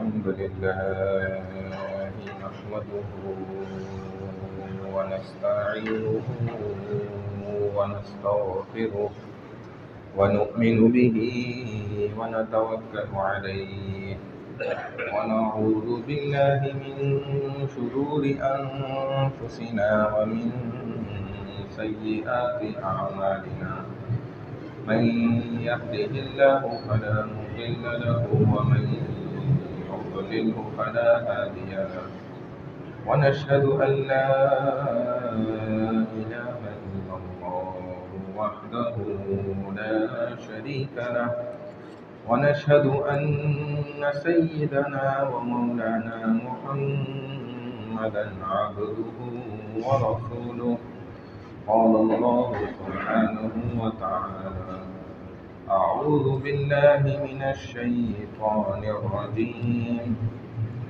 الحمد لله نحمده ونستعينه ونستغفره ونؤمن به ونتوكل عليه ونعوذ بالله من شرور أنفسنا ومن سيئات أعمالنا من يهده الله فلا مضل له ومن يضلله فلا هادي له ونشهد أن لا إله إلا الله وحده لا شريك له ونشهد أن سيدنا ومولانا محمدا عبده ورسوله قال الله سبحانه وتعالى أعوذ بالله من الشيطان الرجيم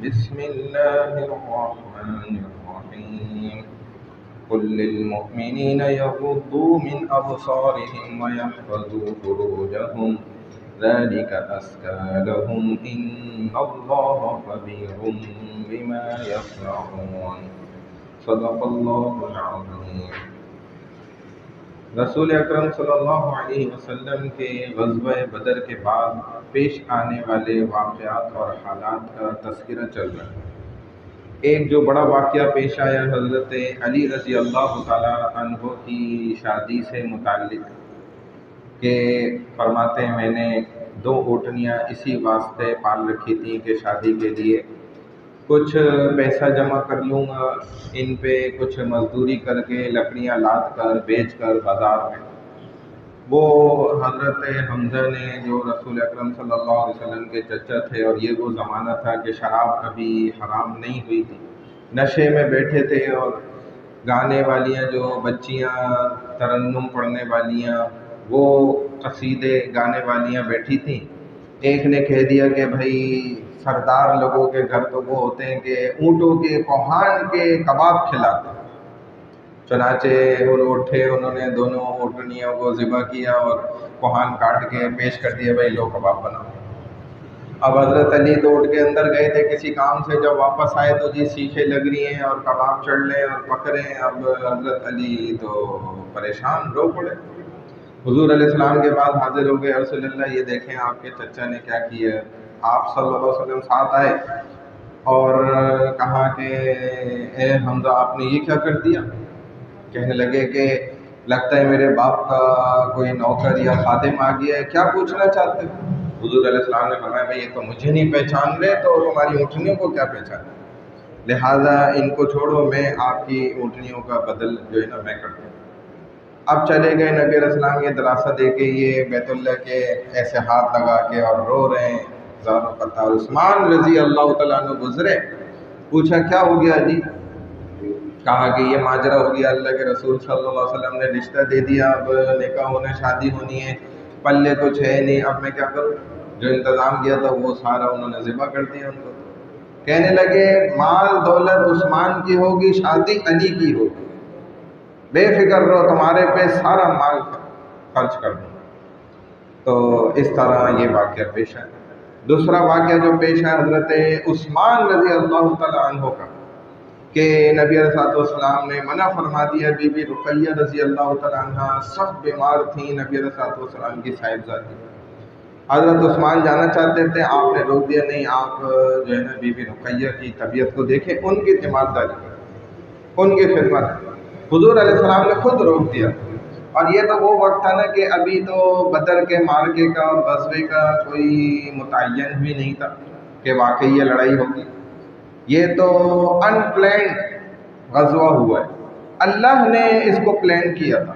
بسم الله الرحمن الرحيم قل للمؤمنين يغضوا من أبصارهم ويحفظوا فروجهم ذلك أزكى لهم إن الله خبير بما يصنعون صدق الله العظيم۔ رسول اکرم صلی اللہ علیہ وسلم کے غزوہ بدر کے بعد پیش آنے والے واقعات اور حالات کا تذکرہ چل رہا ہے۔ ایک جو بڑا واقعہ پیش آیا حضرت علی رضی اللہ تعالی عنہ کی شادی سے متعلق کہ فرماتے ہیں میں نے 2 اونٹنیاں اسی واسطے پال رکھی تھیں کہ شادی کے لیے کچھ پیسہ جمع کر لوں گا، ان پہ کچھ مزدوری کر کے لکڑیاں لاد کر بیچ کر بازار میں۔ وہ حضرت حمزہ نے جو رسول اکرم صلی اللہ علیہ وسلم کے چچا تھے، اور یہ وہ زمانہ تھا کہ شراب کبھی حرام نہیں ہوئی تھی، نشے میں بیٹھے تھے اور گانے والیاں جو بچیاں ترنم پڑھنے والیاں وہ قصیدے گانے والیاں بیٹھی تھیں۔ ایک نے کہہ دیا کہ بھائی سردار لوگوں کے گھر تو وہ ہوتے ہیں کہ اونٹوں کے کوہان کے کباب کھلاتے ہیں۔ چنانچہ وہ اٹھے، انہوں نے دونوں اونٹنیوں کو ذبح کیا اور کوہان کاٹ کے پیش کر دیا، بھائی لو کباب بناؤ۔ اب حضرت علی تو اٹھ کے اندر گئے تھے کسی کام سے، جب واپس آئے تو جی سیخیں لگ رہی ہیں اور کباب چڑھ لیں اور پکڑیں۔ اب حضرت علی تو پریشان رو پڑے، حضور علیہ السلام کے بعد حاضر ہو گئے، رسول اللہ یہ دیکھیں آپ کے چچا نے کیا کیا۔ آپ صلی اللہ علیہ وسلم ساتھ آئے اور کہا کہ اے حمزہ آپ نے یہ کیا کر دیا؟ کہنے لگے کہ لگتا ہے میرے باپ کا کوئی نوکر یا خادم آ گیا ہے، کیا پوچھنا چاہتے ہیں؟ حضور علیہ السلام نے فرمایا بھائی یہ تو مجھے نہیں پہچان رہے تو تمہاری اونٹنیوں کو کیا پہچانے، لہٰذا ان کو چھوڑو، میں آپ کی اونٹنیوں کا بدل جو ہے نا میں کرتا ہوں۔ اب چلے گئے نبی علیہ السلام، یہ دراصل دے کے یہ بیت اللہ کے ایسے ہاتھ لگا کے اور رو رہے ہیں زاروں پتہ۔ عثمان رضی اللہ تعالیٰ عنہ گزرے، پوچھا کیا ہو گیا جی؟ کہا کہ یہ ماجرا ہو گیا، اللہ کے رسول صلی اللہ علیہ وسلم نے رشتہ دے دیا، اب نکاح ہونا شادی ہونی ہے، پلے کچھ ہے نہیں، اب میں کیا کروں؟ جو انتظام کیا تھا وہ سارا انہوں نے ذبح کر دیا ان کو۔ کہنے لگے مال دولت عثمان کی ہوگی، شادی علی کی ہوگی، بے فکر رہو، تمہارے پہ سارا مال خرچ کر دوں۔ تو اس طرح یہ واقعہ پیش ہے۔ دوسرا واقعہ جو پیش ہے حضرت عثمان رضی اللہ تعالیٰ عنہ کا، کہ نبی علیہ السلام نے منع فرما دیا، بی بی رقیہ رضی اللہ تعالیٰ عنہ سخت بیمار تھیں، نبی علیہ السلام کی صاحبزادی۔ حضرت عثمان جانا چاہتے تھے، آپ نے روک دیا، نہیں آپ جو ہے نا بی بی رقیہ کی طبیعت کو دیکھیں، ان کی تیمارداری کریں، ان کی خدمت۔ حضور علیہ السلام نے خود روک دیا، اور یہ تو وہ وقت تھا نا کہ ابھی تو بدر کے مارکے کا اور غزوے کا کوئی متعین بھی نہیں تھا کہ واقعی یہ لڑائی ہوگی، یہ تو ان پلانڈ غزوہ ہوا ہے، اللہ نے اس کو پلان کیا تھا،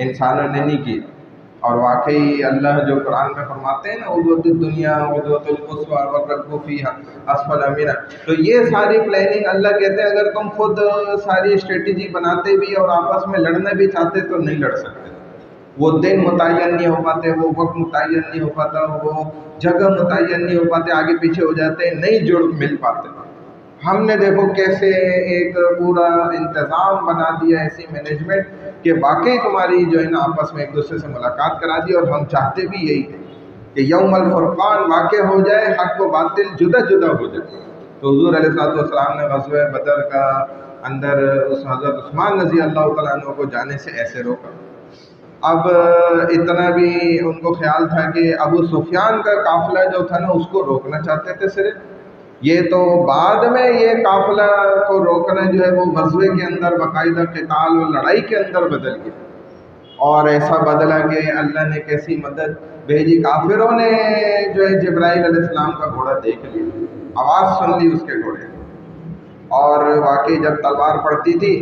انسانوں نے نہیں کیا۔ اور واقعی اللہ جو قرآن میں فرماتے ہیں نا عدوۃ الدنیا عدوۃ القصویٰ والرکب فیہا اسفل منا، تو یہ ساری پلاننگ اللہ کہتے ہیں اگر تم خود ساری اسٹریٹجی بناتے بھی اور آپس میں لڑنا بھی چاہتے تو نہیں لڑ سکتے، وہ دن متعین نہیں ہو پاتے، وہ وقت متعین نہیں ہو پاتا، وہ جگہ متعین نہیں ہو پاتے، آگے پیچھے ہو جاتے، نہیں جڑ مل پاتے۔ ہم نے دیکھو کیسے ایک پورا انتظام بنا دیا، ایسی مینجمنٹ کہ واقعی تمہاری جو ہے نا آپس میں ایک دوسرے سے ملاقات کرا دی، اور ہم چاہتے بھی یہی تھے کہ یوم الفرقان واقع ہو جائے، حق و باطل جدا جدا ہو جائے۔ تو حضور علیہ السلام نے غزوہ بدر کا اندر اس حضرت عثمان رضی اللہ تعالیٰ عنہ کو جانے سے ایسے روکا۔ اب اتنا بھی ان کو خیال تھا کہ ابو سفیان کا قافلہ جو تھا نا اس کو روکنا چاہتے تھے صرف، یہ تو بعد میں یہ قافلہ کو روکنا جو ہے وہ غزوے کے اندر باقاعدہ قتال و لڑائی کے اندر بدل گیا، اور ایسا بدلا کہ اللہ نے کیسی مدد بھیجی، کافروں نے جو ہے جبرائیل علیہ السلام کا گھوڑا دیکھ لیا، آواز سن لی اس کے گھوڑے، اور واقعی جب تلوار پڑتی تھی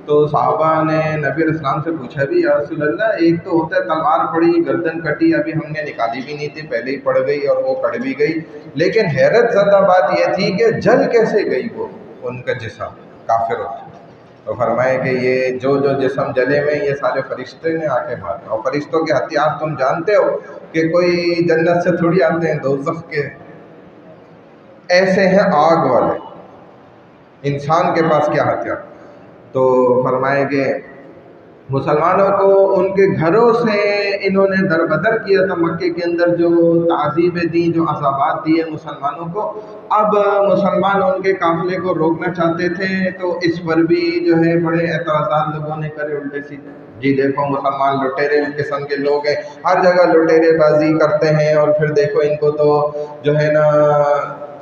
تو صحابہ نے نبی علیہ السلام سے پوچھا بھی یا رسول اللہ، ایک تو ہوتا ہے تلوار پڑی گردن کٹی، ابھی ہم نے نکالی بھی نہیں تھی، پہلے ہی پڑ گئی اور وہ کٹ بھی گئی، لیکن حیرت زدہ بات یہ تھی کہ جل کیسے گئی وہ ان کا جسم کافر ہوتا۔ تو فرمائے کہ یہ جو جسم جلے ہوئے یہ سارے فرشتے نے آ کے مارا، اور فرشتوں کے ہتھیار تم جانتے ہو کہ کوئی جنت سے تھوڑی آتے ہیں، دوزخ کے ایسے ہیں آگ والے، انسان کے پاس کیا ہتھیار۔ تو فرمائے کہ مسلمانوں کو ان کے گھروں سے انہوں نے دربدر کیا تھا، مکے کے اندر جو تعذیبیں دیں، جو عذابات دیے مسلمانوں کو، اب مسلمان ان کے قافلے کو روکنا چاہتے تھے، تو اس پر بھی جو ہے بڑے اعتراضات لوگوں نے کرے الٹے سیدھے، جی دیکھو مسلمان لٹیرے قسم کے لوگ ہیں، ہر جگہ لٹیرے بازی کرتے ہیں، اور پھر دیکھو ان کو تو جو ہے نا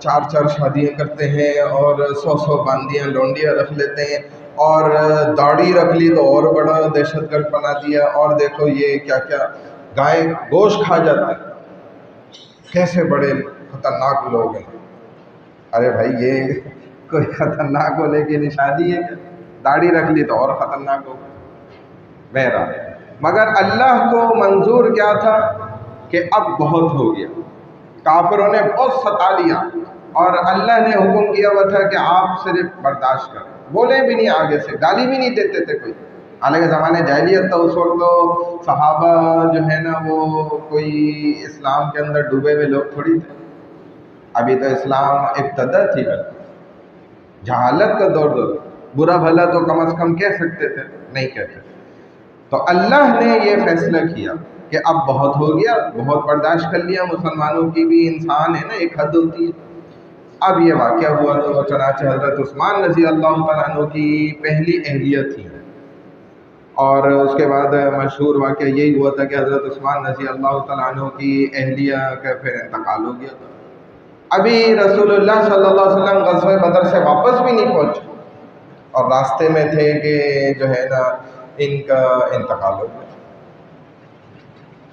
4 شادیاں کرتے ہیں، اور 100 باندیاں لونڈیاں رکھ لیتے ہیں، اور داڑھی رکھ لی تو اور بڑا دہشت گرد بنا دیا، اور دیکھو یہ کیا کیا گائے گوشت کھا جاتا ہے، کیسے بڑے خطرناک لوگ ہیں۔ ارے بھائی یہ کوئی خطرناک ہونے کی نشانی ہے، داڑھی رکھ لی تو اور خطرناک ہو بہرحال، مگر اللہ کو منظور کیا تھا کہ اب بہت ہو گیا، کافروں نے بہت ستا لیا، اور اللہ نے حکم کیا ہوا تھا کہ آپ صرف برداشت کریں، بولے بھی نہیں، آگے سے گالی بھی نہیں دیتے تھے کوئی، حالانکہ زمانے جاہلیت تھا اس وقت، تو صحابہ جو ہے نا وہ کوئی اسلام کے اندر ڈوبے ہوئے لوگ تھوڑی تھے، ابھی تو اسلام ابتدا تھی، جہالت کا دور برا بھلا تو کم از کم کہہ سکتے تھے، نہیں کہتے تھے۔ تو اللہ نے یہ فیصلہ کیا کہ اب بہت ہو گیا، بہت برداشت کر لیا، مسلمانوں کی بھی انسان ہے نا ایک حد ہوتی ہے۔ اب یہ واقعہ ہوا تو چنانچہ حضرت عثمان رضی اللہ تعالیٰ عنہ کی پہلی اہلیہ تھی، اور اس کے بعد مشہور واقعہ یہی ہوا تھا کہ حضرت عثمان رضی اللہ تعالیٰ عنہ کی اہلیہ کا پھر انتقال ہو گیا تھا، ابھی رسول اللہ صلی اللہ علیہ وسلم غزوہ بدر سے واپس بھی نہیں پہنچے، اور راستے میں تھے کہ جو ہے نا ان کا انتقال ہو گیا۔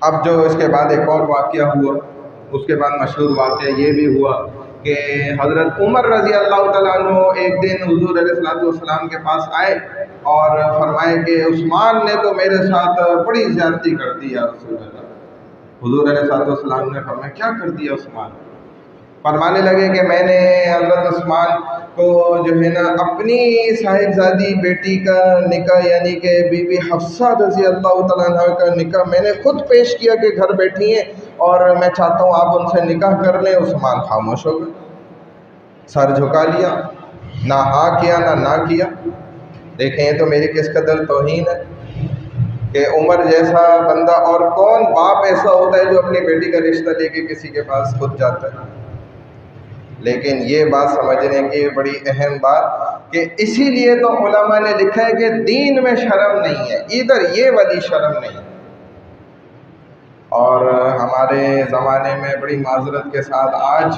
اب جو اس کے بعد ایک اور واقعہ ہوا، اس کے بعد مشہور واقعہ یہ بھی ہوا کہ حضرت عمر رضی اللہ تعالیٰ عنہ ایک دن حضور علیہ السلام کے پاس آئے اور فرمائے کہ عثمان نے تو میرے ساتھ بڑی زیادتی کر دی یا رسول اللہ۔ حضور علیہ السلام نے فرمایا کیا کر دیا عثمان؟ فرمانے لگے کہ میں نے حضرت عثمان کو جو ہے نا اپنی صاحبزادی بیٹی کا نکاح یعنی کہ بی بی حفصہ رضی اللہ تعالیٰ عنہ کا نکاح میں نے خود پیش کیا کہ گھر بیٹھی ہیں اور میں چاہتا ہوں آپ ان سے نکاح کر لیں۔ عثمان خاموش ہو گئے، سر جھکا لیا، نہ ہاں کیا نہ کیا۔ دیکھیں یہ تو میری کس قدر توہین ہے کہ عمر جیسا بندہ، اور کون باپ ایسا ہوتا ہے جو اپنی بیٹی کا رشتہ لے کے کسی کے پاس خود جاتا ہے؟ لیکن یہ بات سمجھنے کی بڑی اہم بات کہ اسی لیے تو علماء نے لکھا ہے کہ دین میں شرم نہیں ہے، ادھر یہ والی شرم نہیں۔ اور ہمارے زمانے میں بڑی معذرت کے ساتھ آج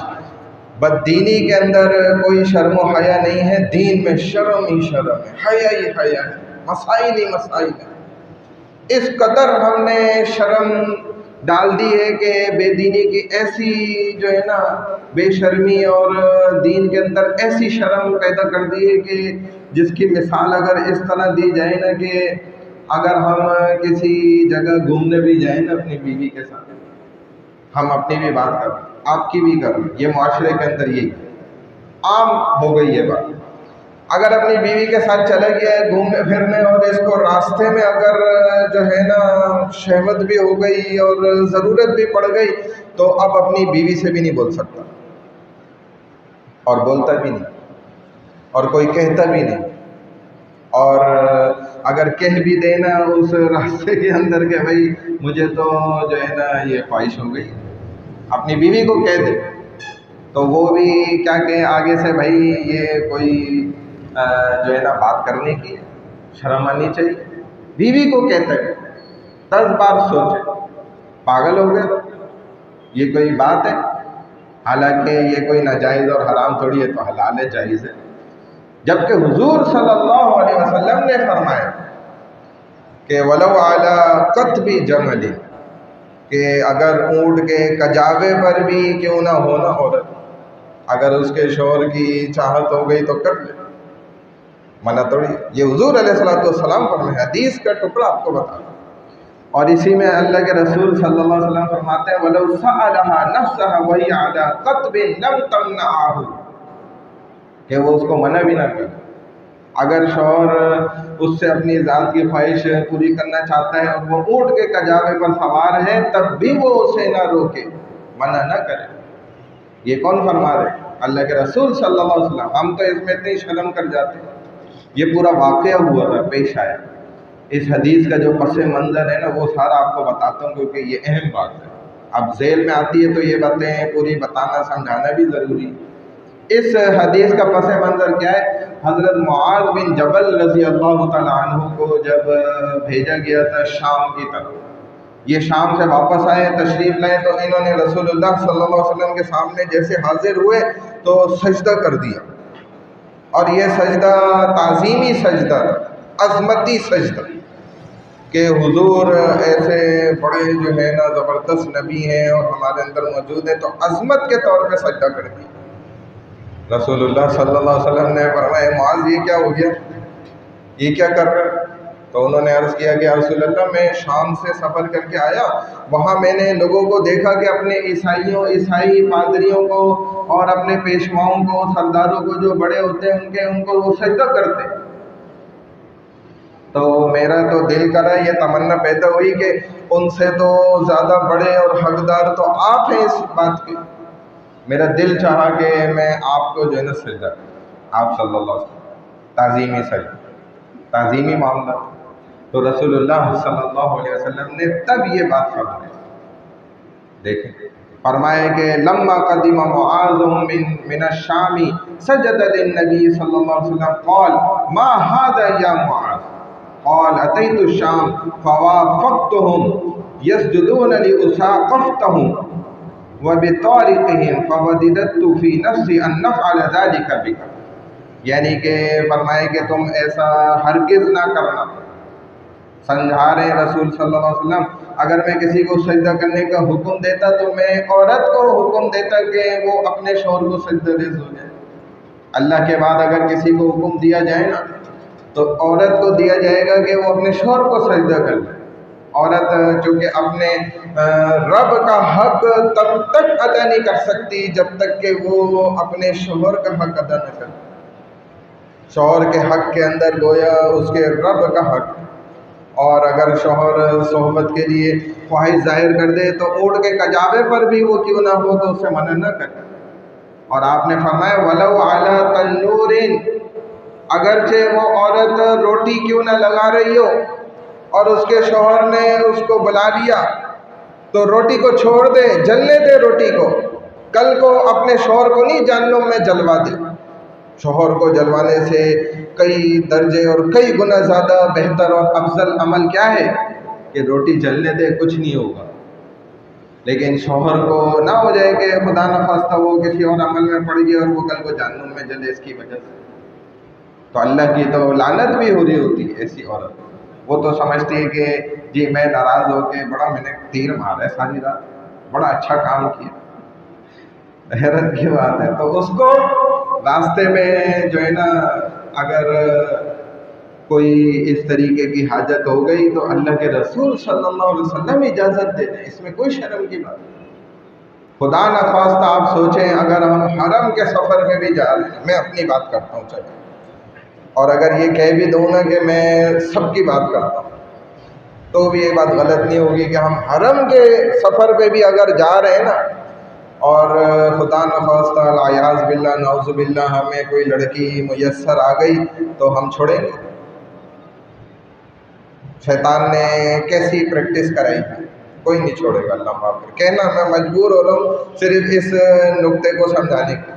بددینی کے اندر کوئی شرم و حیا نہیں ہے، دین میں شرم ہی شرم ہے، حیا ہی حیا ہے، مسائل ہی مسائل ہے۔ اس قدر ہم نے شرم ڈال دی ہے کہ بے دینی کی ایسی جو ہے نا بے شرمی اور دین کے اندر ایسی شرم پیدا کر دی ہے کہ جس کی مثال اگر اس طرح دی جائے نا کہ اگر ہم کسی جگہ گھومنے بھی جائیں نا اپنی بیوی کے ساتھ، ہم اپنی بھی بات کریں، آپ کی بھی کریں، یہ معاشرے کے اندر یہی عام ہو گئی یہ بات۔ اگر اپنی بیوی کے ساتھ چلے گیا ہے گھومنے پھرنے اور اس کو راستے میں اگر جو ہے نا شہوت بھی ہو گئی اور ضرورت بھی پڑ گئی تو اب اپنی بیوی سے بھی نہیں بول سکتا، اور بولتا بھی نہیں، اور کوئی کہتا بھی نہیں، اور اگر کہہ بھی دینا اس راستے کے اندر کہ بھائی مجھے تو جو ہے نا یہ خواہش ہو گئی، اپنی بیوی کو کہہ دے تو وہ بھی کیا کہ آگے سے بھائی یہ کوئی جو ہے نا بات کرنے کی شرم آنی چاہیے. بیوی کو کہتا ہے 10 بار سوچے. پاگل ہو گئے؟ یہ کوئی بات ہے؟ حالانکہ یہ کوئی ناجائز اور حرام تھوڑی ہے، تو حلال ہے، جائز ہے. جبکہ حضور صلی اللہ علیہ وسلم نے فرمایا کہ وَلَوْ عَلَىٰ قَتْبِ جَمَلٍ، کہ اگر اونٹ کے کجاوے پر بھی کیوں نہ ہونا عورت، اگر اس کے شوہر کی چاہت ہو گئی تو کر لے، منع توڑی. یہ حضور علیہ السلام فرمائے، حدیث کا ٹکڑا آپ کو بتا. اور اسی میں اللہ کے رسول صلی اللہ علیہ وسلم فرماتے ہیں وَلَوْ سَأَلَهَا نَفْسَهَا وَهِيَ عَلَىٰ قَتْبٍ لَمْ تَمْنَعْهُ، کہ وہ اس کو منع بھی نہ کرے. اگر شوہر اس سے اپنی ذات کی خواہش پوری کرنا چاہتا ہے اور وہ اونٹ کے کجاوے پر سوار ہے، تب بھی وہ اسے نہ روکے، منع نہ کرے. یہ کون فرما رہے؟ اللہ کے رسول صلی اللہ علیہ وسلم. ہم تو اس میں اتنی شرم کر جاتے ہیں. یہ پورا واقعہ ہوا تھا، پیش آیا. اس حدیث کا جو پس منظر ہے نا، وہ سارا آپ کو بتاتا ہوں، کیونکہ یہ اہم بات ہے. اب ذیل میں آتی ہے تو یہ باتیں پوری بتانا سمجھانا بھی ضروری ہے. اس حدیث کا پس منظر کیا ہے؟ حضرت معاذ بن جبل رضی اللہ تعالیٰ عنہ کو جب بھیجا گیا تھا شام کی طرف، یہ شام سے واپس آئے، تشریف لائے، تو انہوں نے رسول اللہ صلی اللہ علیہ وسلم کے سامنے جیسے حاضر ہوئے تو سجدہ کر دیا. اور یہ سجدہ تعظیمی سجدہ، عظمتی سجدہ، کہ حضور ایسے بڑے جو ہے نا زبردست نبی ہیں اور ہمارے اندر موجود ہیں، تو عظمت کے طور پہ سجدہ کر دی. رسول اللہ صلی اللہ علیہ وسلم نے فرمایا معاذ یہ کیا ہو گیا، یہ کیا کر رہے؟ تو انہوں نے عرض کیا کہ یا رسول اللہ میں شام سے سفر کر کے آیا، وہاں میں نے لوگوں کو دیکھا کہ اپنے عیسائی پادریوں کو اور اپنے پیشواؤں کو، سرداروں کو جو بڑے ہوتے ہیں ان کو وہ سجدہ کرتے. تو میرا تو دل کرا، یہ تمنا پیدا ہوئی کہ ان سے تو زیادہ بڑے اور حقدار تو آپ ہیں اس بات کے. میرا دل چاہا کہ میں آپ کو جو ہے نا سجدہ کروں، آپ صلی اللہ علیہ وسلم، تعظیمی سجدہ، تعظیمی معاملہ. تو رسول اللہ صلی اللہ علیہ وسلم نے تب یہ بات فرمائی. دیکھیں فرمایا کہ لما قدم معاذ من الشام سجد للنبی صلی اللہ علیہ وسلم قال ما هذا یا معاذ قال اتيت الشام فوافقتهم يسجدون لأساقفتهم وبطارقهم فوددت في نفسي ان نفعل ذلك بك. یعنی کہ فرمائے کہ تم ایسا ہرگز نہ کرنا. سمجھا رہے ہیں رسول صلی اللہ علیہ وسلم، اگر میں کسی کو سجدہ کرنے کا حکم دیتا تو میں عورت کو حکم دیتا کہ وہ اپنے شوہر کو سجدہ ریز ہو جائے. اللہ کے بعد اگر کسی کو حکم دیا جائے نا تو عورت کو دیا جائے گا کہ وہ اپنے شوہر کو سجدہ کر لے. عورت چونکہ اپنے رب کا حق تب تک ادا نہیں کر سکتی جب تک کہ وہ اپنے شوہر کا حق ادا نہ کرے. شوہر کے حق کے اندر گویا اس کے رب کا حق. اور اگر شوہر صحبت کے لیے خواہش ظاہر کر دے تو اونٹ کے کجاوے پر بھی وہ کیوں نہ ہو تو اسے منع نہ کرے. اور آپ نے فرمایا وَلَوْ عَلَىٰ تَنُّورٍ، اگرچہ وہ عورت روٹی کیوں نہ لگا رہی ہو اور اس کے شوہر نے اس کو بلا لیا تو روٹی کو چھوڑ دے، جلنے دے روٹی کو. کل کو اپنے شوہر کو نہیں جہنم میں جلوا دے. شوہر کو جلوانے سے کئی درجے اور کئی گنا زیادہ بہتر اور افضل عمل کیا ہے کہ روٹی جلنے دے، کچھ نہیں ہوگا. لیکن شوہر کو نہ ہو جائے کہ خدا نخواستہ وہ کسی اور عمل میں پڑ گیا اور وہ کل کو جہنم میں جلے اس کی وجہ سے، تو اللہ کی تو لعنت بھی ہو رہی ہوتی ہے ایسی عورت. وہ تو سمجھتی ہے کہ جی میں ناراض ہو کے بڑا میں نے تیر مارا ہے ساری رات، بڑا اچھا کام کیا. حیرت کی بات ہے. تو اس کو راستے میں جو ہے نا اگر کوئی اس طریقے کی حاجت ہو گئی تو اللہ کے رسول صلی اللہ علیہ وسلم اجازت دے دیں، اس میں کوئی شرم کی بات نہیں. خدا نخواستہ آپ سوچیں اگر ہم حرم کے سفر میں بھی جا رہے ہیں، میں اپنی بات کرتا ہوں چلیں، اور اگر یہ کہہ بھی دوں نا کہ میں سب کی بات کرتا ہوں تو بھی یہ بات غلط نہیں ہوگی کہ ہم حرم کے سفر پہ بھی اگر جا رہے ہیں نا اور خدا نخواستہ العیاذ باللہ نعوذ باللہ ہمیں کوئی لڑکی میسر آ گئی تو ہم چھوڑیں گے؟ شیطان نے کیسی پریکٹس کرائی ہے. کوئی نہیں چھوڑے گا اللہ معاف کر. کہنا میں مجبور ہو رہا ہوں صرف اس نقطے کو سمجھانے کے،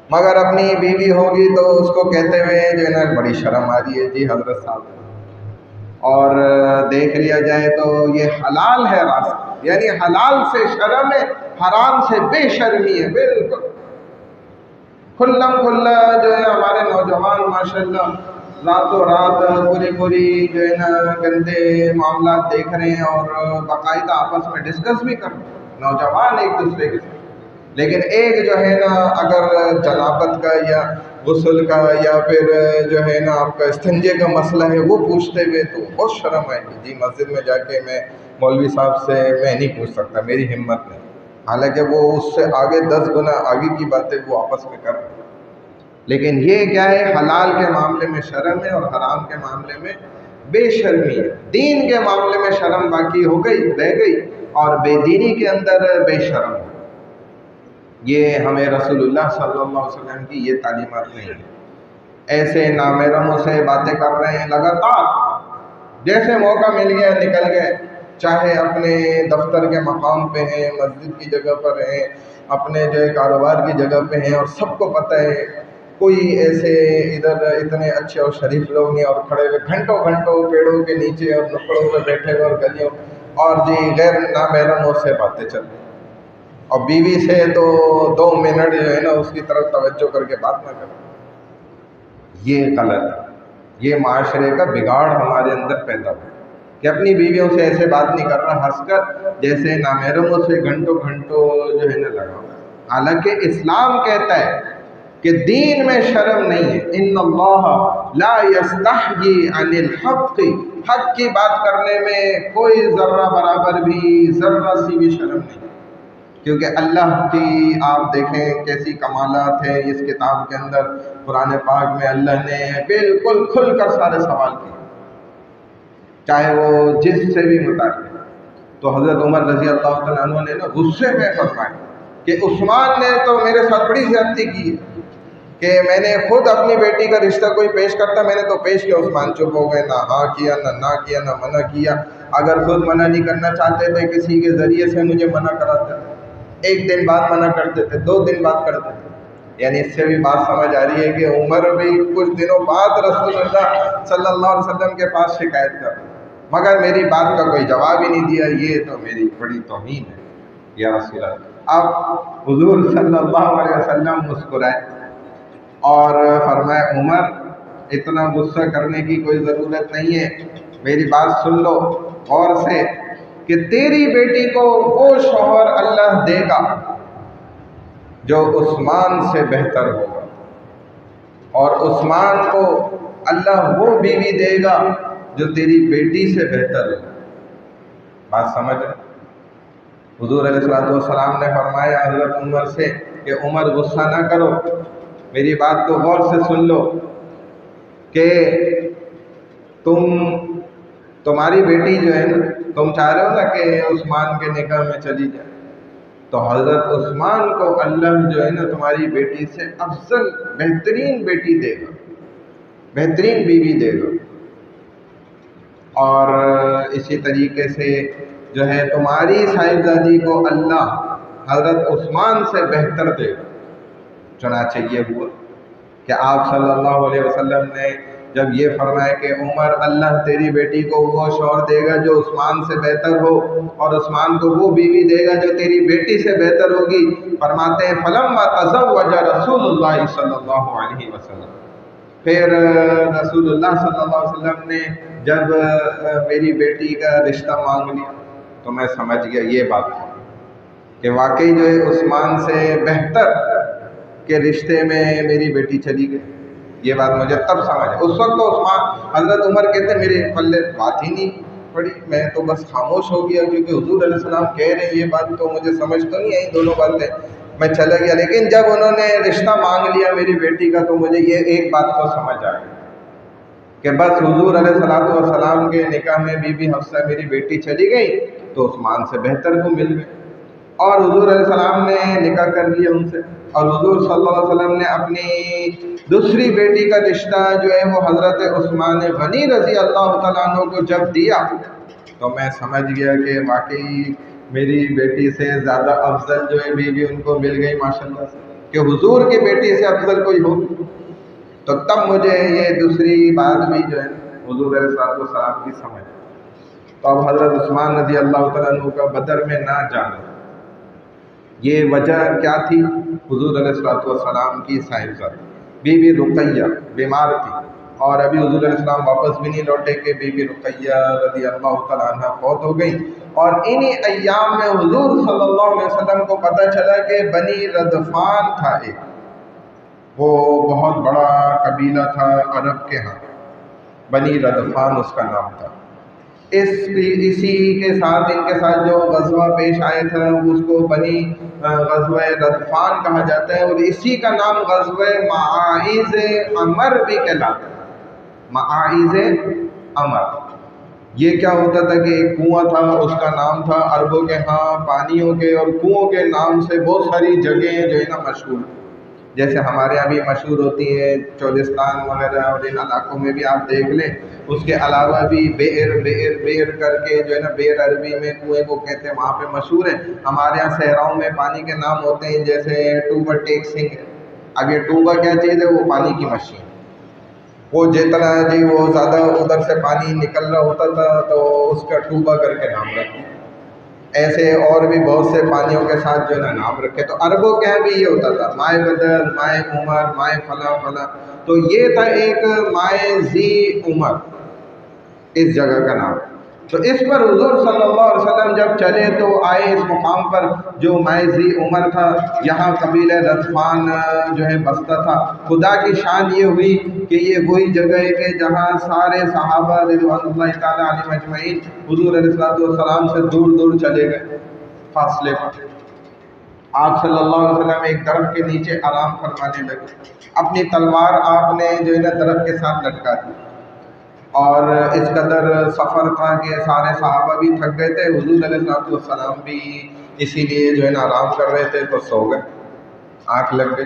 مگر اپنی بیوی ہوگی تو اس کو کہتے ہوئے جو ہے نا بڑی شرم آ رہی ہے جی حضرت صاحب. اور دیکھ لیا جائے تو یہ حلال ہے راستہ، یعنی حلال سے شرم ہے، حرام سے بے شرمی ہے. بالکل کھلم کھلا جو ہے ہمارے نوجوان ماشاءاللہ راتوں رات پوری جو ہے نا گندے معاملات دیکھ رہے ہیں اور باقاعدہ آپس میں ڈسکس بھی کر رہے ہیں نوجوان ایک دوسرے کے ساتھ. لیکن ایک جو ہے نا اگر جنابت کا یا غسل کا یا پھر جو ہے نا آپ کا استنجے کا مسئلہ ہے وہ پوچھتے ہوئے تو بہت شرم آئے گی. جی مسجد میں جا کے میں مولوی صاحب سے میں نہیں پوچھ سکتا، میری ہمت نہیں. حالانکہ وہ اس سے آگے 10 گنا آگے کی باتیں وہ آپس میں کر رہے ہیں. لیکن یہ کیا ہے، حلال کے معاملے میں شرم ہے اور حرام کے معاملے میں بے شرمی ہے. دین کے معاملے میں شرم باقی ہو گئی، رہ گئی، اور بے دینی کے اندر بے شرم. یہ ہمیں رسول اللہ صلی اللہ علیہ وسلم کی یہ تعلیمات نہیں ہیں. ایسے نامحرموں سے باتیں کر رہے ہیں لگاتار، جیسے موقع مل گیا نکل گئے، چاہے اپنے دفتر کے مقام پہ ہیں، مسجد کی جگہ پر ہیں، اپنے جو ہے کاروبار کی جگہ پہ ہیں، اور سب کو پتہ ہے کوئی ایسے ادھر اتنے اچھے اور شریف لوگ نہیں، اور کھڑے ہوئے گھنٹوں گھنٹوں پیڑوں کے نیچے اور نکڑوں پہ بیٹھے ہوئے اور گلیوں اور جی غیر نامحرموں سے باتیں چل رہی. اور بیوی سے تو 2 منٹ جو ہے نا اس کی طرف توجہ کر کے بات نہ کریں. یہ غلط ہے. یہ معاشرے کا بگاڑ ہمارے اندر پیدا ہو کہ اپنی بیویوں سے ایسے بات نہیں کر رہا، ہنس کر جیسے نامحرموں سے گھنٹوں گھنٹوں جو ہے نا لگا. حالانکہ اسلام کہتا ہے کہ دین میں شرم نہیں ہے. ان اللہ لا یستحیی عن الحق، حق کی بات کرنے میں کوئی ذرہ برابر بھی ذرہ سی بھی شرم نہیں، کیونکہ اللہ کی آپ دیکھیں کیسی کمالات ہیں اس کتاب کے اندر. قرآن پاک میں اللہ نے بالکل کھل کر سارے سوال کیے، چاہے وہ جس سے بھی متعلق. تو حضرت عمر رضی اللہ تعالیٰ عنہ نے نا غصے میں فرمایا کہ عثمان نے تو میرے ساتھ بڑی زیادتی کی کہ میں نے خود اپنی بیٹی کا رشتہ کوئی پیش کرتا میں نے تو پیش کیا. عثمان چپ ہو گئے، نہ ہاں کیا نہ کیا نہ منع کیا. اگر خود منع نہیں کرنا چاہتے تھے کسی کے ذریعے سے مجھے منع کراتے تھے. 1 دن بعد منع کرتے تھے، 2 دن بعد کرتے تھے. یعنی اس سے بھی بات سمجھ آ رہی ہے کہ عمر بھی کچھ دنوں بعد رسول اللہ صلی اللہ علیہ وسلم کے پاس شکایت کر، مگر میری بات کا کوئی جواب ہی نہیں دیا. یہ تو میری بڑی توہین ہے یا رسول اللہ. اب حضور صلی اللہ علیہ وسلم مسکرائے اور فرمائے عمر اتنا غصہ کرنے کی کوئی ضرورت نہیں ہے، میری بات سن لو غور سے کہ تیری بیٹی کو وہ شوہر اللہ دے گا جو عثمان سے بہتر ہوگا، اور عثمان کو اللہ وہ بیوی دے گا جو تیری بیٹی سے بہتر ہے. بات سمجھ رہے؟ حضور علیہ السلام نے فرمایا حضرت عمر سے کہ عمر غصہ نہ کرو، میری بات کو غور سے سن لو کہ تمہاری بیٹی جو ہے نا، تم چاہ رہے ہو نا کہ عثمان کے نکاح میں چلی جائے، تو حضرت عثمان کو اللہ جو ہے نا تمہاری بیٹی سے افضل بہترین بیٹی دے گا، بہترین بیوی دے گا. اور اسی طریقے سے جو ہے تمہاری صاحبزادی کو اللہ حضرت عثمان سے بہتر دے گا. چنانچہ یہ ہوا کہ آپ صلی اللہ علیہ وسلم نے جب یہ فرمایا کہ عمر اللہ تیری بیٹی کو وہ شوہر دے گا جو عثمان سے بہتر ہو، اور عثمان کو وہ بیوی دے گا جو تیری بیٹی سے بہتر ہوگی، فرماتے ہیں فلما تزوج رسول اللہ صلی اللہ علیہ وسلم، پھر رسول اللہ صلی اللہ علیہ وسلم نے جب میری بیٹی کا رشتہ مانگ لیا تو میں سمجھ گیا یہ بات کہ واقعی جو ہے عثمان سے بہتر کے رشتے میں میری بیٹی چلی گئی. یہ بات مجھے تب سمجھ. اس وقت تو عثمان حضرت عمر کہتے میرے پلے بات ہی نہیں پڑی، میں تو بس خاموش ہو گیا کیونکہ حضور علیہ السلام کہہ رہے ہیں یہ بات تو مجھے سمجھ تو نہیں آئی دونوں باتیں، میں چلا گیا. لیکن جب انہوں نے رشتہ مانگ لیا میری بیٹی کا تو مجھے یہ ایک بات تو سمجھ آ گئی کہ بس حضور علیہ السلام کے نکاح میں بی بی حفصہ میری بیٹی چلی گئی تو عثمان سے بہتر کو مل گئی، اور حضور علیہ السلام نے نکاح کر لیا ان سے. اور حضور صلی اللہ علیہ وسلم نے اپنی دوسری بیٹی کا رشتہ جو ہے وہ حضرت عثمان غنی رضی اللہ تعالیٰ عنہ کو جب دیا تو میں سمجھ گیا کہ واقعی میری بیٹی سے زیادہ افضل جو ہے بیوی ان کو مل گئی ماشاءاللہ سے، کہ حضور کی بیٹی سے افضل کوئی ہو۔ تو تب مجھے یہ دوسری بات بھی جو ہے حضور علیہ السلام کی سمجھ۔ تو اب حضرت عثمان رضی اللہ تعالیٰ عنہ کا بدر میں نہ جانا، یہ وجہ کیا تھی؟ حضور علیہ السلام کی صاحبزادی بی بی رقیہ بیمار تھی، اور ابھی حضور علیہ السلام واپس بھی نہیں لوٹے کہ بی بی رقیہ رضی اللہ تعالیٰ عنہ فوت ہو گئی۔ اور انہی ایام میں حضور صلی اللہ علیہ وسلم کو پتہ چلا کہ بنی ردفان تھا ایک، وہ بہت بڑا قبیلہ تھا عرب کے ہاں، بنی ردفان اس کا نام تھا۔ اسی کے ساتھ ان کے ساتھ جو غزوہ پیش آیا تھا اس کو بنی غزوہ ردفان کہا جاتا ہے، اور اسی کا نام غزوہ معاذ عمر بھی کہلاتا ہے، معاذ عمر۔ یہ کیا ہوتا تھا کہ ایک کنواں تھا، اس کا نام تھا عربوں کے ہاں پانیوں کے اور کنووں کے نام سے بہت ساری جگہیں جو ہے نا مشہور، جیسے ہمارے یہاں بھی مشہور ہوتی ہیں چولستان وغیرہ، اور ان علاقوں میں بھی آپ دیکھ لیں۔ اس کے علاوہ بھی بئر کر کے جو ہے نا، بئر عربی میں کنویں کو کہتے ہیں، وہاں پہ مشہور ہے۔ ہمارے یہاں صحراؤں میں پانی کے نام ہوتے ہیں، جیسے ٹوبا ٹیک سنگھ ہے۔ اب یہ ٹوبا کیا چیز ہے؟ وہ پانی کی مشین، وہ جتنا جی وہ زیادہ ادھر سے پانی نکل رہا ہوتا تھا تو اس کا ٹوبا کر کے نام رکھا۔ ایسے اور بھی بہت سے پانیوں کے ساتھ جو ہے نا نام رکھے۔ تو عربوں کے یہاں بھی یہ ہوتا تھا، مائے بدر، مائے عمر، مائے فلاں فلاں۔ تو یہ تھا ایک مائے ذی عمر اس جگہ کا نام۔ تو اس پر حضور صلی اللہ علیہ وسلم جب چلے تو آئے اس مقام پر جو مائے ذی عمر تھا، یہاں قبیلہ ردفان جو ہے بستا تھا۔ خدا کی شان یہ ہوئی کہ یہ وہی جگہ ہے کہ جہاں سارے صحابہ رضوان اللہ تعالیٰ علیہم اجمعین حضور علیہ السلام سے دور دور چلے گئے فاصلے پر۔ آپ صلی اللہ علیہ وسلم ایک درخت کے نیچے آرام فرمانے لگے، اپنی تلوار آپ نے جو ہے نا درخت کے ساتھ لٹکا دی، اور اس قدر سفر تھا کہ سارے صحابہ بھی تھک گئے تھے، حضور علیہ السلام بھی اسی لیے جو ہے نا آرام کر رہے تھے تو سو گئے، آنکھ لگ گئی۔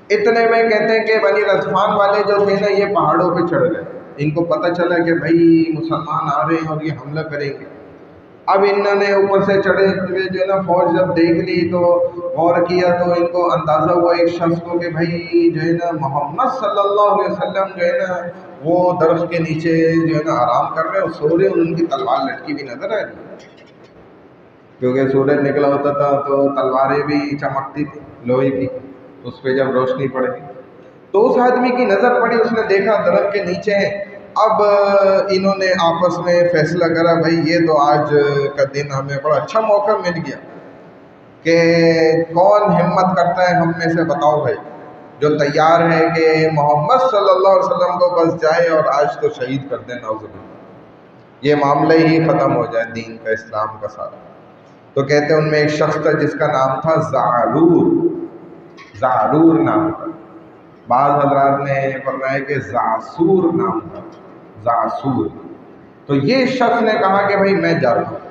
اتنے میں کہتے ہیں کہ بنی ردفان والے جو تھے نا یہ پہاڑوں پہ چڑھ گئے، ان کو پتہ چلا کہ بھائی مسلمان آ رہے ہیں اور یہ حملہ کریں گے۔ اب انہوں نے اوپر سے چڑھے ہوئے جو ہے نا فوج جب دیکھ لی تو غور کیا تو ان کو اندازہ ہوا ایک شخص کو کہ بھائی جو ہے نا محمد صلی اللہ علیہ وسلم جو ہے نا وہ درخت کے نیچے جو ہے نا آرام کر رہے ہیں اور سو رہے ہیں، ان کی تلوار لٹکی بھی نظر آ رہی، کیونکہ سورج نکلا ہوتا تھا تو تلواریں بھی چمکتی تھی لوہے کی، اس پہ جب روشنی پڑے گی تو اس آدمی کی نظر پڑی، اس نے دیکھا درخت کے نیچے ہیں۔ اب انہوں نے آپس میں فیصلہ کرا بھائی یہ تو آج کا دن ہمیں بڑا اچھا موقع مل گیا کہ کون ہمت کرتا ہے ہم میں سے، بتاؤ بھائی، جو تیار ہے کہ محمد صلی اللہ علیہ وسلم کو بس جائے اور آج تو شہید کر دیں، نعوذ باللہ، یہ معاملہ ہی ختم ہو جائے دین کا، اسلام کا سارا۔ تو کہتے ہیں ان میں ایک شخص تھا جس کا نام تھا زعرور نام تھا، بعض حضرات نے فرمایا کہ زعصور نام تھا، زعصور۔ تو یہ شخص نے کہا کہ بھائی میں جاتا ہوں،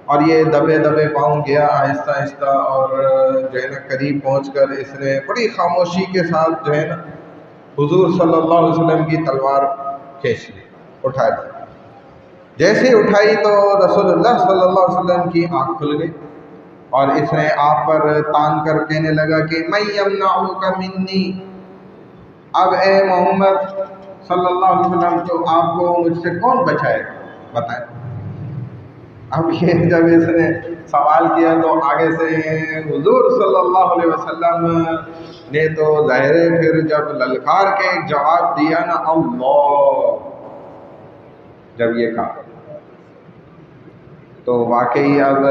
اور یہ دبے دبے پاؤں گیا آہستہ آہستہ، اور جو ہے نا قریب پہنچ کر اس نے بڑی خاموشی کے ساتھ جو ہے نا حضور صلی اللہ علیہ وسلم کی تلوار کھینچ لی، اٹھا دی۔ جیسے ہی اٹھائی تو رسول اللہ صلی اللہ علیہ وسلم کی آنکھ کھل گئی، اور اس نے آپ پر تان کر کہنے لگا کہ من یمنعک منی، اب اے محمد صلی اللہ علیہ وسلم تو آپ کو مجھ سے کون بچائے گا، بتائیں۔ اب یہ جب اس نے سوال کیا تو آگے سے حضور صلی اللہ علیہ وسلم نے تو ظاہر ہے پھر جب للکار کے ایک جواب دیا نا، اللہ، جب یہ کہا تو واقعی اب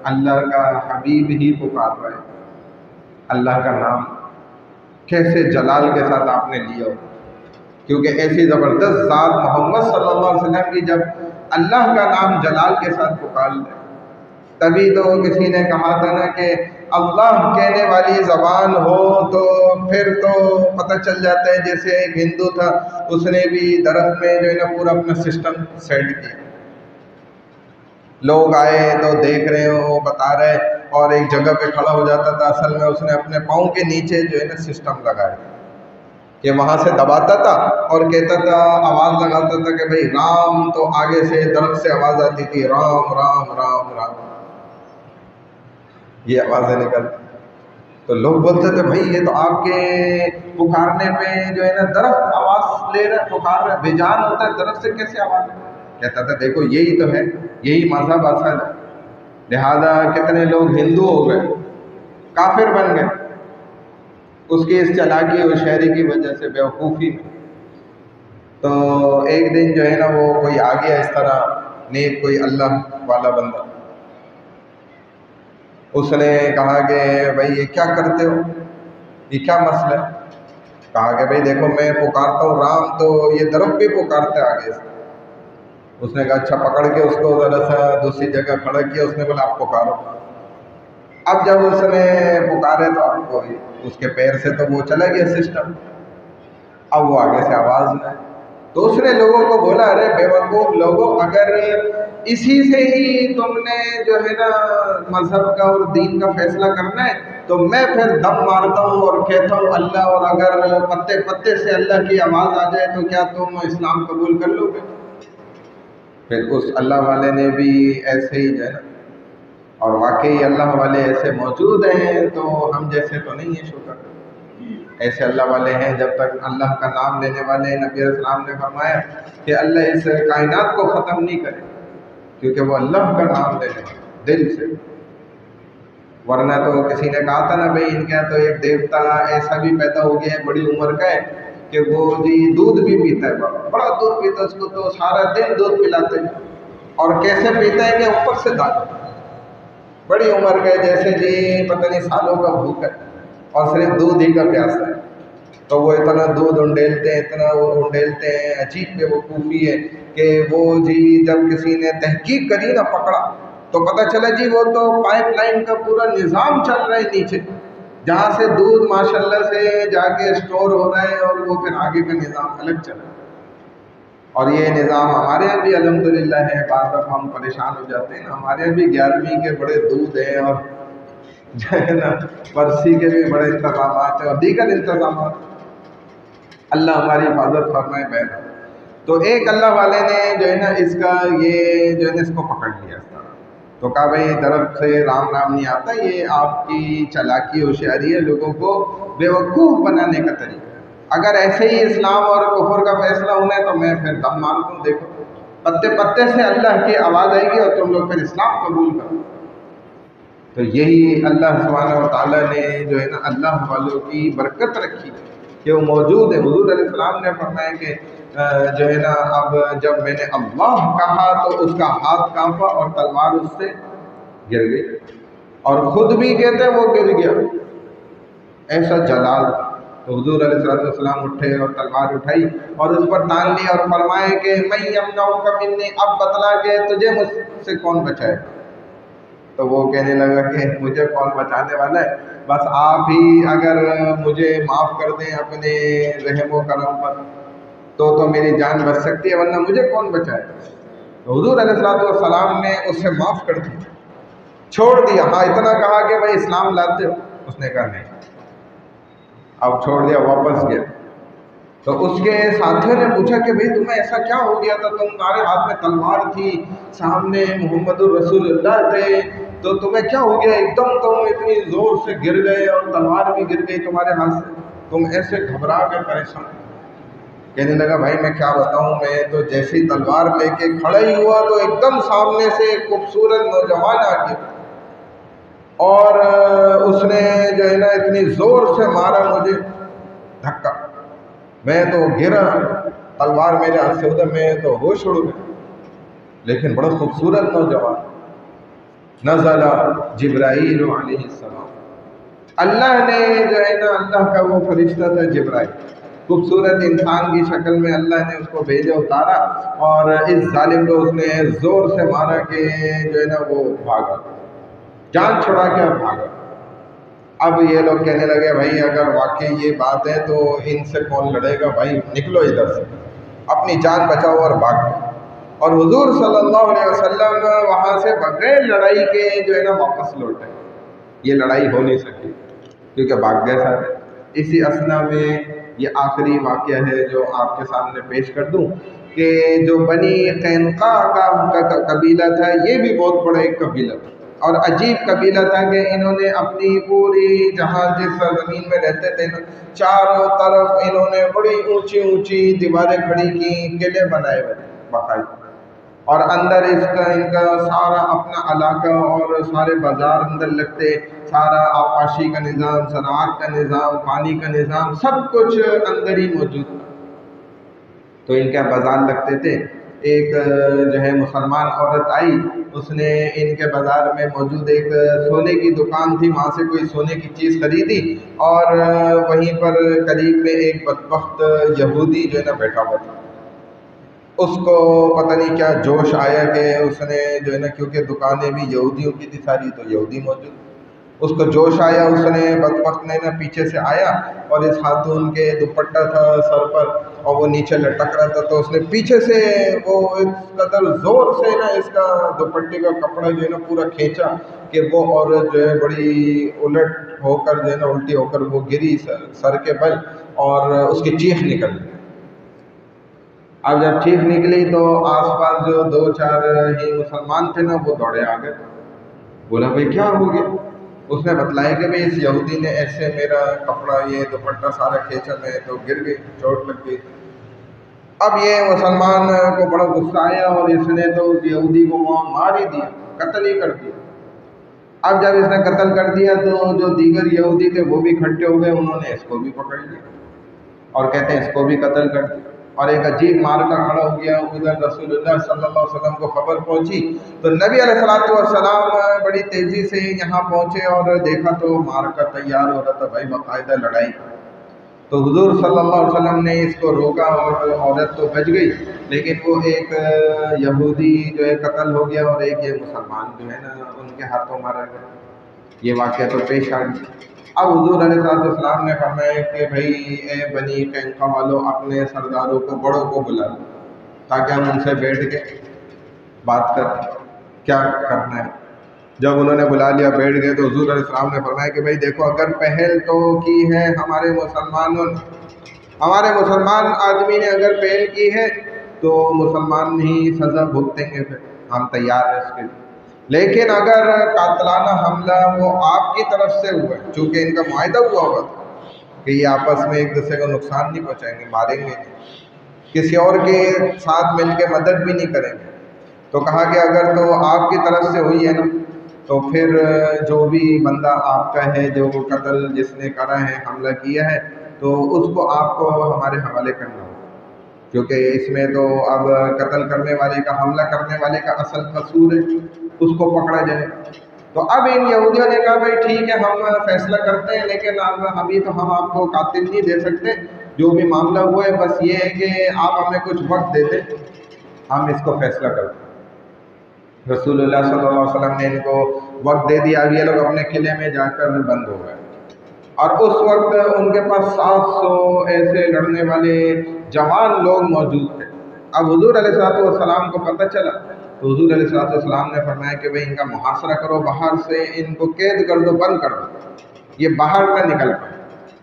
اللہ کا حبیب ہی پکار رہا ہے، اللہ کا نام کیسے جلال کے ساتھ آپ نے لیا ہو، کیونکہ ایسی زبردست ذات محمد صلی اللہ علیہ وسلم کی جب اللہ کا نام جلال کے ساتھ پکار لے، تبھی تو کسی نے کہا تھا نا کہ اللہ کہنے والی زبان ہو تو پھر تو پتہ چل جاتا ہے، جیسے ایک ہندو تھا اس نے بھی درخت میں جو ہے نا پورا اپنا سسٹم سیٹ کیا، لوگ آئے تو دیکھ رہے ہو وہ بتا رہے، اور ایک جگہ پہ کھڑا ہو جاتا تھا، اصل میں اس نے اپنے پاؤں کے نیچے جو ہے نا سسٹم لگایا، کہ وہاں سے دباتا تھا اور کہتا تھا، آواز لگاتا تھا کہ بھائی رام، تو آگے سے درخت سے آواز آتی تھی رام رام رام رام، یہ آوازیں نکلتی. تو لوگ بولتے تھے بھائی یہ تو آپ کے پکارنے پہ جو ہے نا درخت آواز لے رہا، پکار رہا، بے جان ہوتا ہے، درخت سے کیسے آواز ہے؟ کہتا تھا دیکھو یہی تو ہے، یہی مذہب اصل ہے. لہذا کتنے لوگ ہندو ہو گئے، کافر بن گئے، اس کی اس چالاکی اور شہری کی وجہ سے، بیوقوفی میں. تو ایک دن جو ہے نا وہ کوئی آ گیا اس طرح نیک، کوئی اللہ والا بندہ، اس نے کہا کہ بھائی یہ کیا کرتے ہو، یہ کیا مسئلہ ہے؟ کہا کہ بھائی دیکھو میں پکارتا ہوں رام، تو یہ درخت بھی پکارتے آگے سے. اس نے کہا اچھا، پکڑ کے اس کو ذرا سا دوسری جگہ کھڑا کیا. اس نے بولا آپ پکارو. اب جب اس نے پکارے تو آپ کو اس کے پیر سے تو وہ چلا گیا سسٹم، اب وہ آگے سے آواز نہ ہے. تو اس نے لوگوں کو بولا ارے بے وقوف لوگوں، اگر اسی سے ہی تم نے جو ہے نا مذہب کا اور دین کا فیصلہ کرنا ہے تو میں پھر دم مارتا ہوں اور کہتا ہوں اللہ، اور اگر پتے پتے سے اللہ کی آواز آ جائے تو کیا تم اسلام قبول کر لو گے؟ پھر اس اللہ والے نے بھی ایسے ہی جو ہے نا، اور واقعی اللہ والے ایسے موجود ہیں، تو ہم جیسے تو نہیں ہیں، شکر ایسے اللہ والے ہیں. جب تک اللہ کا نام لینے والے ہیں، نبی علیہ السلام نے فرمایا کہ اللہ اس کائنات کو ختم نہیں کرے، کیونکہ وہ اللہ کا نام لینے والے دل سے. ورنہ تو کسی نے کہا تھا نا بھائی ان کے تو ایک دیوتا ایسا بھی پیدا ہو گیا ہے بڑی عمر کا ہے کہ وہ جی دودھ بھی پیتا ہے، بڑا دودھ پیتا ہے، اس کو تو سارا دن دودھ پلاتے ہیں. اور کیسے پیتا ہے کہ اوپر سے دال، بڑی عمر کا ہے، جیسے جی پتہ نہیں سالوں کا بھوک ہے اور صرف دودھ ہی کا پیاسا ہے. تو وہ اتنا دودھ انڈیلتے ہیں، اتنا وہ انڈیلتے ہیں، عجیب بیوقوفی ہے کہ وہ جی جب کسی نے تحقیق کری نا، پکڑا، تو پتہ چلا جی وہ تو پائپ لائن کا پورا نظام چل رہا ہے نیچے، جہاں سے دودھ ماشاءاللہ سے جا کے اسٹور ہو رہا ہے اور وہ پھر آگے کا نظام الگ چل رہا ہے. اور یہ نظام ہمارے یہاں بھی الحمدللہ ہے. بعض دفعہ ہم پریشان ہو جاتے ہیں نا، ہمارے یہاں بھی 11ویں کے بڑے دودھ ہیں اور جو ہے نا برسی کے بھی بڑے انتظامات ہیں اور دیگر انتظامات. اللہ ہماری حفاظت فرمائے بہن. تو ایک اللہ والے نے جو ہے نا اس کا یہ جو ہے نا اس کو پکڑ لیا اس طرح. تو کہا بھائی درخت سے رام نام نہیں آتا، یہ آپ کی چالاکی ہوشیاری ہے، لوگوں کو بیوقوف بنانے کا طریقہ. اگر ایسے ہی اسلام اور کفر کا فیصلہ ہونا ہے تو میں پھر دم مار دوں. دیکھو پتے پتے سے اللہ کی آواز آئے گی اور تم لوگ پھر اسلام قبول کرو. تو یہی اللہ سبحانہ و تعالیٰ نے جو ہے نا اللہ والوں کی برکت رکھی کہ وہ موجود ہے. حضور علیہ السلام نے فرمایا کہ جو ہے نا اب جب میں نے اللہ کہا تو اس کا ہاتھ کانپا اور تلوار اس سے گر گئی، اور خود بھی کہتے وہ گر گیا، ایسا جلال. تو حضور علیہ السلام اٹھے اور تلوار اٹھائی اور اس پر تان لی اور فرمائے کہ میں یمنعک منی، اب بتلا کہ تجھے مجھ سے کون بچائے. تو وہ کہنے لگا کہ مجھے کون بچانے والا ہے، بس آپ ہی اگر مجھے معاف کر دیں اپنے رحم و کرم پر تو میری جان بچ سکتی ہے، ورنہ مجھے کون بچائے. تو حضور علیہ السلام نے اسے معاف کر دیا، چھوڑ دیا. ہاں اتنا کہا کہ بھائی اسلام لاتے ہو؟ اس نے کہا نہیں. اب چھوڑ دیا، واپس گیا. تو اس کے ساتھیوں نے پوچھا کہ بھائی تمہیں ایسا کیا ہو گیا تھا، تمہارے ہاتھ میں تلوار تھی، سامنے محمد الرسول اللہ تھے، تو تمہیں کیا ہو گیا، ایک دم تم اتنی زور سے گر گئے اور تلوار بھی گر گئی تمہارے ہاتھ سے، تم ایسے گھبرا کر پریشان. کہنے لگا بھائی میں کیا بتاؤں، میں تو جیسی تلوار لے کے کھڑا ہی ہوا تو ایک دم سامنے سے ایک خوبصورت نوجوان آ گیا اور اس نے جو ہے نا اتنی زور سے مارا مجھے دھکا، میں تو گرا، تلوار میرے ہاتھ سے ادھر، میں تو ہوش اڑ گیا. لیکن بڑا خوبصورت نوجوان. نزل جبرائیل علیہ السلام، اللہ نے جو ہے نا اللہ کا وہ فرشتہ تھا جبرائیل، خوبصورت انسان کی شکل میں اللہ نے اس کو بھیجا، اتارا اور اس ظالم کو اس نے زور سے مارا کہ جو ہے نا وہ بھاگا، جان چھڑا کے اور بھاگا. اب یہ لوگ کہنے لگے بھائی اگر واقعی یہ بات ہے تو ان سے کون لڑے گا، بھائی نکلو ادھر سے، اپنی جان بچاؤ اور بھاگو. اور حضور صلی اللہ علیہ وسلم وہاں سے بغیر لڑائی کے جو ہے نا واپس لوٹے. یہ لڑائی ہو نہیں سکی کیونکہ بھاگ گئے سارے. اسی اسنا میں یہ آخری واقعہ ہے جو آپ کے سامنے پیش کر دوں کہ جو بنی قینقاع کا قبیلہ تھا، یہ بھی بہت بڑا ایک قبیلہ تھا اور عجیب قبیلہ تھا کہ انہوں نے اپنی پوری جہاں جس سرزمین میں رہتے تھے چاروں طرف انہوں نے بڑی اونچی اونچی دیواریں کھڑی کی، قلعے بنائے ہوئے باقاعدہ، اور اندر ان کا سارا اپنا علاقہ اور سارے بازار اندر لگتے، سارا آبپاشی کا نظام، زراعت کا نظام، پانی کا نظام، سب کچھ اندر ہی موجود تھا۔ تو ان کے بازار لگتے تھے۔ ایک جو ہے مسلمان عورت آئی، اس نے ان کے بازار میں موجود ایک سونے کی دکان تھی، وہاں سے کوئی سونے کی چیز خریدی، اور وہیں پر قریب میں ایک بدبخت یہودی جو ہے نا بیٹھا ہوا تھا۔ اس کو پتہ نہیں کیا جوش آیا کہ اس نے جو ہے نا، کیونکہ دکانیں بھی یہودیوں کی تھی ساری، تو یہودی موجود، اس کو جوش آیا، اس نے بدبخت نے نا پیچھے سے آیا اور اس خاتون کے دوپٹہ تھا سر پر اور وہ نیچے لٹک رہا تھا، تو اس نے پیچھے سے وہ اس قدر زور سے نا اس کا دوپٹے کا کپڑا جو ہے نا پورا کھینچا کہ وہ عورت جو ہے بڑی الٹ ہو کر جو ہے نا الٹی ہو کر وہ گری سر کے بل، اور اس کی چیخ نکل گئی۔ اب جب چیخ نکلی تو آس پاس جو دو چار ہی مسلمان تھے نا، وہ دوڑے آ گئے، بولا بھائی کیا ہو گیا؟ اس نے بتلایا کہ بھائی اس یہودی نے ایسے میرا کپڑا یہ دوپٹہ سارا کھینچا، میں تو گر گئی، چوٹ لگ گئی۔ اب یہ مسلمان کو بڑا غصہ آیا اور اس نے تو اس یہودی کو وہاں مار ہی دیا، قتل ہی کر دیا۔ اب جب اس نے قتل کر دیا تو جو دیگر یہودی تھے وہ بھی اکٹھے ہو گئے، انہوں نے اس کو بھی پکڑ لیا اور کہتے ہیں اس کو بھی قتل کر دیا، اور ایک عجیب مارکا کھڑا ہو گیا۔ ادھر رسول اللہ صلی اللہ علیہ وسلم کو خبر پہنچی تو نبی علیہ الصلوۃ والسلام بڑی تیزی سے یہاں پہنچے اور دیکھا تو مارکا تیار ہو رہا تھا، بھائی باقاعدہ لڑائی۔ تو حضور صلی اللہ علیہ وسلم نے اس کو روکا اور عورت تو بچ گئی، لیکن وہ ایک یہودی جو ہے قتل ہو گیا اور ایک یہ مسلمان جو ہے نا ان کے ہاتھوں مارا گیا۔ یہ واقعہ تو پیش آ گیا۔ اب حضور علیہ السلام نے فرمایا کہ بھائی اے بنی قینقاع والوں، اپنے سرداروں کو، بڑوں کو بلا لو تاکہ ہم ان سے بیٹھ کے بات کر کیا کرنا ہے۔ جب انہوں نے بلا لیا، بیٹھ گئے، تو حضور علیہ السلام نے فرمایا کہ بھائی دیکھو، اگر پہل تو کی ہے ہمارے مسلمان آدمی نے اگر پہل کی ہے تو مسلمان ہی سزا بھگتیں گے، پھر ہم تیار ہیں اس کے لیے۔ لیکن اگر قاتلانہ حملہ وہ آپ کی طرف سے ہوا ہے، چونکہ ان کا معاہدہ ہوا ہوا تھا کہ یہ آپس میں ایک دوسرے کو نقصان نہیں پہنچائیں گے، ماریں گے نہیں، کسی اور کے ساتھ مل کے مدد بھی نہیں کریں گے، تو کہا کہ اگر تو آپ کی طرف سے ہوئی ہے نا، تو پھر جو بھی بندہ آپ کا ہے، جو قتل جس نے کرا ہے، حملہ کیا ہے، تو اس کو آپ کو ہمارے حوالے کرنا ہوگا، کیونکہ اس میں تو اب قتل کرنے والے کا، حملہ کرنے والے کا اصل قصور ہے، اس کو پکڑا جائے۔ تو اب ان یہودیوں نے کہا بھائی ٹھیک ہے، ہم فیصلہ کرتے ہیں، لیکن اب ابھی تو ہم آپ کو قاتل نہیں دے سکتے، جو بھی معاملہ ہوا ہے بس یہ ہے کہ آپ ہمیں کچھ وقت دے دیں، ہم اس کو فیصلہ کرتے ہیں۔ رسول اللہ صلی اللہ علیہ وسلم نے ان کو وقت دے دیا۔ اب یہ لوگ اپنے قلعے میں جا کر بند ہو گئے، اور اس وقت ان کے پاس 700 ایسے لڑنے والے جوان لوگ موجود تھے۔ اب حضور علیہ السلام کو پتہ چلا تو حضور علیہ السلام نے فرمایا کہ بھئی ان کا محاصرہ کرو، باہر سے ان کو قید کر دو، بند کر دو، یہ باہر نہ نکل پائے۔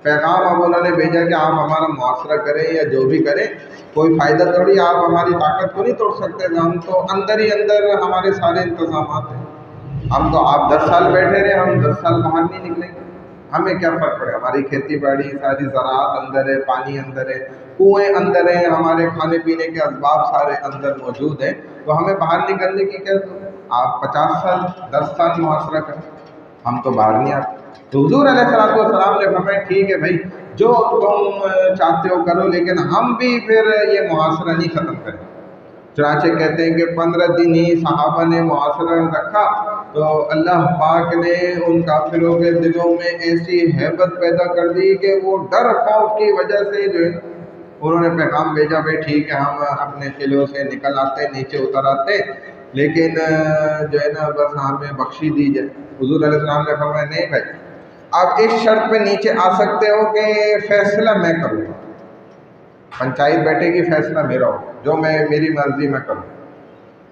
پیغام اب انہوں نے بھیجا کہ آپ ہمارا محاصرہ کریں یا جو بھی کریں، کوئی فائدہ تھوڑی، آپ ہماری طاقت کو نہیں توڑ سکتے، ہم تو اندر ہی اندر ہمارے سارے انتظامات ہیں، ہم تو آپ 10 سال بیٹھے رہے، ہم 10 سال باہر نہیں نکلیں گے، ہمیں کیا فرق پڑے، ہماری کھیتی باڑی ساری زراعت اندر ہے، پانی اندر ہے، کنویں اندر ہیں، ہمارے کھانے پینے کے اسباب سارے اندر موجود ہیں، تو ہمیں باہر نکلنے کی کیا ضرورت؟ آپ 50 سال 10 سال محاصرہ کریں، ہم تو باہر نہیں آتے۔ تو حضور علیہ السلام نے فرمایا ٹھیک ہے بھائی، جو تم چاہتے ہو کرو، لیکن ہم بھی پھر یہ محاصرہ نہیں ختم کریں۔ چنانچہ کہتے ہیں کہ 15 دن ہی صحابہ نے محاصرہ رکھا، تو اللہ پاک نے ان کافروں کے دلوں میں ایسی ہیبت پیدا کر دی کہ وہ ڈر خوف کی وجہ سے جو ہے انہوں نے پیغام بھیجا بھائی ٹھیک ہے، ہم اپنے قلعوں سے نکل آتے، نیچے اتر آتے، لیکن جو ہے نا بس ہمیں بخشی دی جائے۔ حضور علیہ السلام نے فرمایا نہیں بھائی، آپ اس شرط پہ نیچے آ سکتے ہو کہ فیصلہ میں کروں گا، پنچایت بیٹھے گی، فیصلہ میرا ہو، جو میں میری مرضی میں کروں۔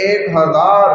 1000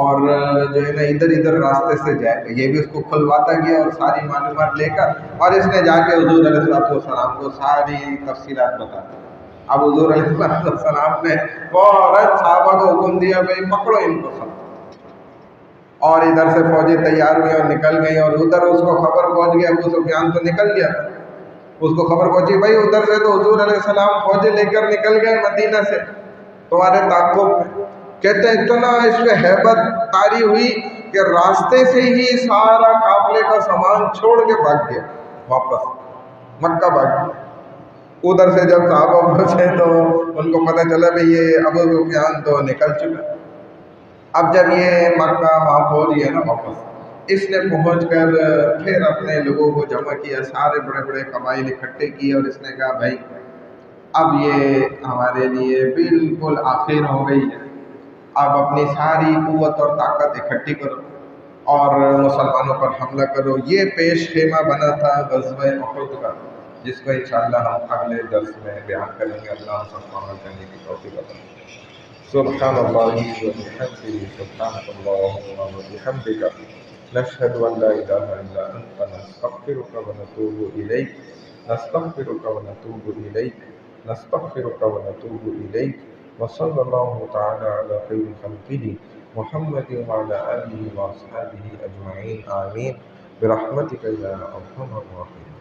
اور جو ہے نا ادھر ادھر راستے سے جائے، یہ بھی اس کو کھلواتا گیا اور ساری معلومات لے کر، اور اس نے جا کے حضور علیہ السلام کو ساری تفصیلات بتا دی۔ اب حضور علیہ السلام نے فوراً صحابہ کو حکم دیا بھائی پکڑو ان کو سب، اور ادھر سے فوجیں تیار ہوئی اور نکل گئی، اور ادھر اس کو خبر پہنچ گیا، ابو سفیان تو نکل گیا تھا، اس کو خبر پہنچی بھائی ادھر سے تو حضور علیہ السلام فوجیں لے کر نکل گئے مدینہ سے تمہارے تعاقب میں۔ کہتے ہیں اتنا اس پہ ہیبت طاری ہوئی کہ راستے سے ہی سارا قافلے کا سامان چھوڑ کے بھاگ گیا، واپس مکہ بھاگ گیا۔ ادھر سے جب صحابہ پہنچے تو ان کو پتہ چلا بھئی یہ ابو سفیان تو نکل چکا۔ اب جب یہ مکہ وہاں پہنچ گیا نا واپس، اس نے پہنچ کر پھر اپنے لوگوں کو جمع کیا، سارے بڑے بڑے قبائل اکٹھے کیے، اور اس نے کہا بھائی اب یہ ہمارے لیے بالکل آخر ہو گئی ہے، اب اپنی ساری قوت اور طاقت اکٹھی کرو اور مسلمانوں پر حملہ کرو۔ یہ پیش خیمہ بنا تھا غزوہ احد کا، جس کو انشاءاللہ ہم اگلے درس میں بیان کریں گے۔ اللہ ہم سب کو عمل کرنے کی توفیق عطا فرمائے۔ سبحان اللہ وبحمدہ، سبحانک اللہم وبحمدک، نشہد ان لا الہ الا انت، نستغفرک ونتوب الیک، نستغفرک ونتوب الیک، نستغفرک ونتوب الیک، وصلی اللہ تعالی علی خیر خلقہ محمد وعلی آلہ واصحابہ اجمعین، آمین برحمتک یا ارحم الراحمین۔